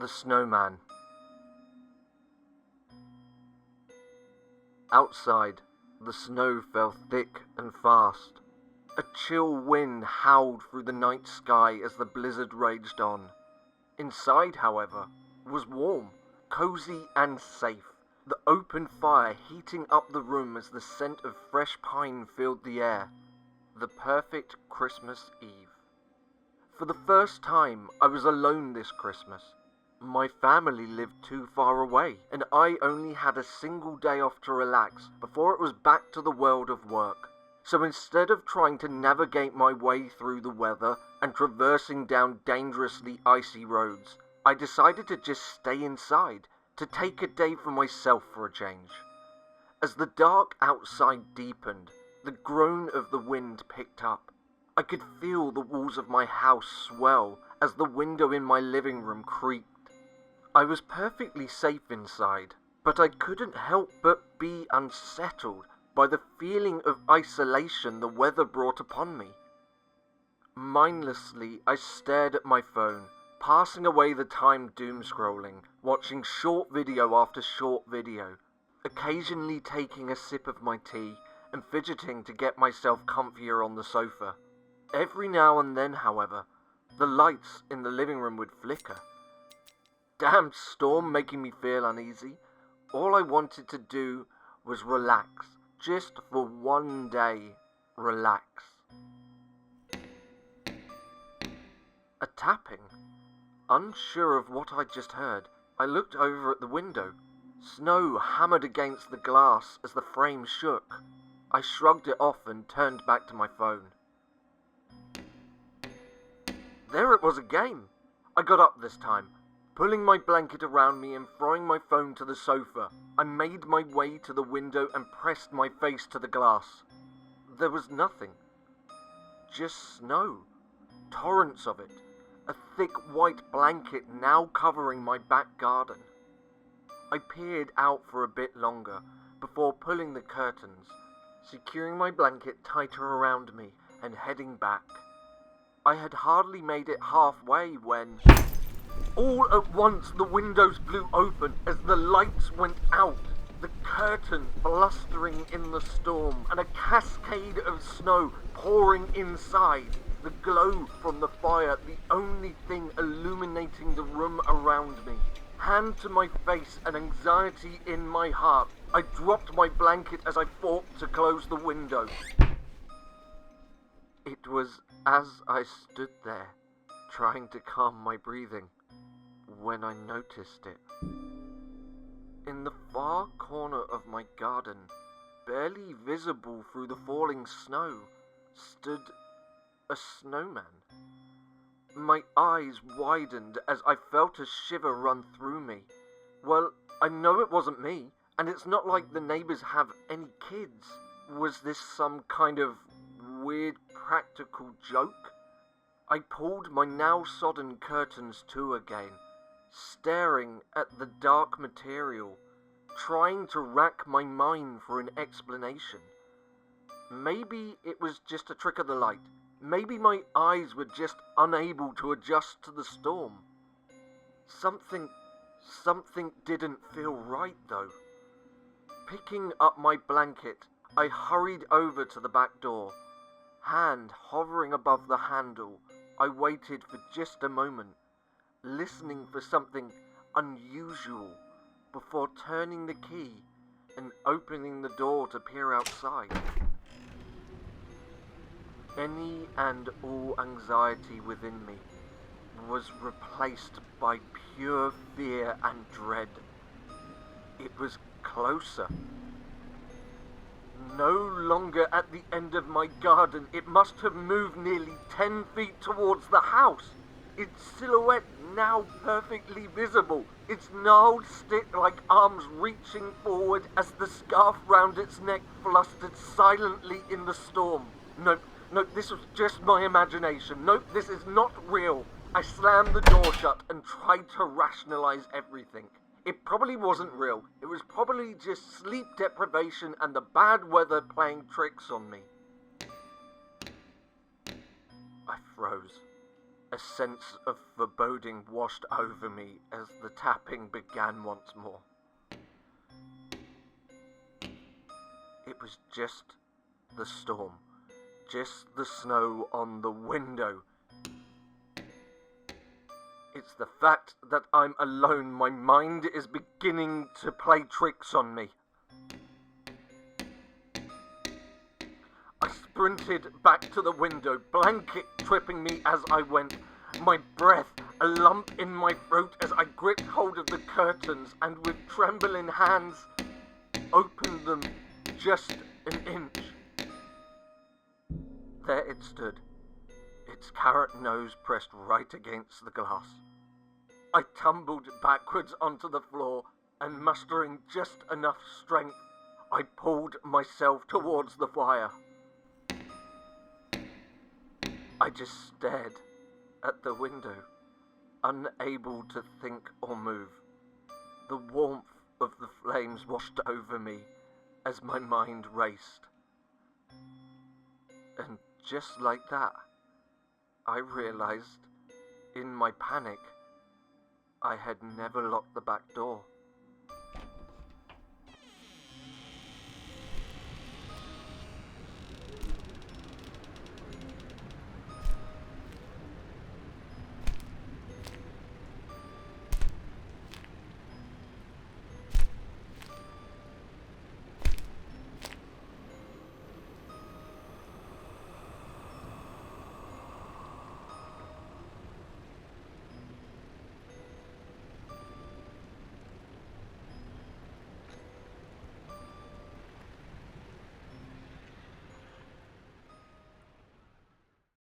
The Snowman. Outside, the snow fell thick and fast. A chill wind howled through the night sky as the blizzard raged on. Inside, however, was warm, cozy and safe, the open fire heating up the room as the scent of fresh pine filled the air. The perfect Christmas Eve. For the first time, I was alone this Christmas. My family lived too far away, and I only had a single day off to relax before it was back to the world of work. So instead of trying to navigate my way through the weather and traversing down dangerously icy roads, I decided to just stay inside, to take a day for myself for a change. As the dark outside deepened, the groan of the wind picked up. I could feel the walls of my house swell as the window in my living room creaked. I was perfectly safe inside, but I couldn't help but be unsettled by the feeling of isolation the weather brought upon me. Mindlessly, I stared at my phone, passing away the time doom-scrolling, watching short video after short video, occasionally taking a sip of my tea and fidgeting to get myself comfier on the sofa. Every now and then, however, the lights in the living room would flicker. Damn storm making me feel uneasy. All I wanted to do was relax. Just for one day, relax. A tapping. Unsure of what I'd just heard, I looked over at the window. Snow hammered against the glass as the frame shook. I shrugged it off and turned back to my phone. There it was again. I got up this time. Pulling my blanket around me and throwing my phone to the sofa, I made my way to the window and pressed my face to the glass. There was nothing. Just snow. Torrents of it. A thick white blanket now covering my back garden. I peered out for a bit longer before pulling the curtains, securing my blanket tighter around me and heading back. I had hardly made it halfway when... all at once the windows flew open as the lights went out, the curtain blustering in the storm, and a cascade of snow pouring inside, the glow from the fire the only thing illuminating the room around me. Hand to my face and anxiety in my heart, I dropped my blanket as I fought to close the window. It was as I stood there, trying to calm my breathing, when I noticed it. In the far corner of my garden, barely visible through the falling snow, stood a snowman. My eyes widened as I felt a shiver run through me. Well, I know it wasn't me, and it's not like the neighbors have any kids. Was this some kind of weird practical joke? I pulled my now sodden curtains to again, staring at the dark material, trying to rack my mind for an explanation. Maybe it was just a trick of the light. Maybe my eyes were just unable to adjust to the storm. Something didn't feel right though. Picking up my blanket, I hurried over to the back door. Hand hovering above the handle, I waited for just a moment, listening for something unusual before turning the key and opening the door to peer outside. Any and all anxiety within me was replaced by pure fear and dread. It was closer. No longer at the end of my garden, it must have moved nearly 10 feet towards the house. Its silhouette now perfectly visible, its gnarled stick-like arms reaching forward as the scarf round its neck flustered silently in the storm. Nope, this was just my imagination. Nope, this is not real. I slammed the door shut and tried to rationalize everything. It probably wasn't real. It was probably just sleep deprivation and the bad weather playing tricks on me. I froze. A sense of foreboding washed over me as the tapping began once more. It was just the storm, just the snow on the window. It's the fact that I'm alone. My mind is beginning to play tricks on me. I sprinted back to the window, blanket tripping me as I went. My breath, a lump in my throat as I gripped hold of the curtains and with trembling hands opened them just an inch. There it stood, its carrot nose pressed right against the glass. I tumbled backwards onto the floor and, mustering just enough strength, I pulled myself towards the fire. I just stared at the window, unable to think or move. The warmth of the flames washed over me as my mind raced. And just like that, I realized, in my panic, I had never locked the back door.